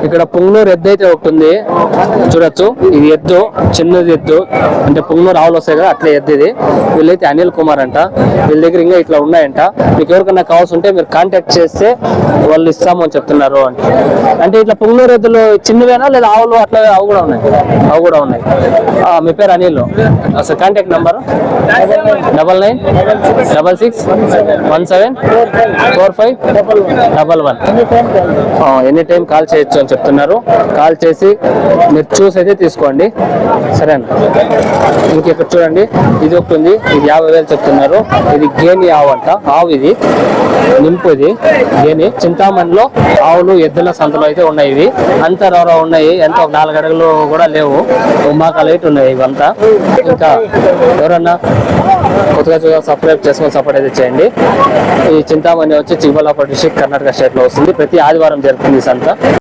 ఇక్కడ పుంగనూరు ఎద్దు అయితే ఒకటి ఉంది, చూడొచ్చు. ఇది ఎద్దు, చిన్నది ఎద్దు, అంటే పుంగనూరు ఆవులు వస్తాయి కదా అట్లా ఎద్దు ఇది. వీళ్ళైతే అనిల్ కుమార్ అంట. వీళ్ళ దగ్గర ఇంకా ఇట్లా ఉన్నాయంట. మీకు ఎవరికన్నా కావాల్సి ఉంటే మీరు కాంటాక్ట్ చేస్తే వాళ్ళు ఇస్తాము అని చెప్తున్నారు. అంటే ఇట్లా పుంగనూరు ఎద్దులు చిన్నవేనా లేదా ఆవులు అట్లా? అవి కూడా ఉన్నాయి, అవి కూడా ఉన్నాయి. మీ పేరు అనిల్. అసలు contact number 9966174511. Any time call చేయొచ్చు అని చెప్తున్నారు. కాల్ చేసి మీరు చూసి అయితే తీసుకోండి, సరేనా? ఇంకెక్కడ చూడండి, ఇది ఒకటి ఉంది. ఇది 50,000 చెప్తున్నారు. ఇది గేని ఆవు అంట. ఆవు ఇది నింపు, ఇది గేని. చింతామణిలో ఆవులు ఎద్దుల సంతలో అయితే ఉన్నాయి. ఇవి అంతా రవరా ఉన్నాయి. ఎంత 4 అడుగులు కూడా లేవు, మాకు లైట్ ఉన్నాయి ఇవంతా. ఇంకా ఎవరన్నా కొత్తగా సబ్స్క్రైబ్ చేసుకొని సపోర్ట్ అయితే చేయండి. ఈ చింతామణి వచ్చి చిక్కబళ్ళాపురం డిస్ట్రిక్ట్, కర్ణాటక స్టేట్ లో వస్తుంది. ప్రతి ఆదివారం జరుగుతుంది ఈ సంత.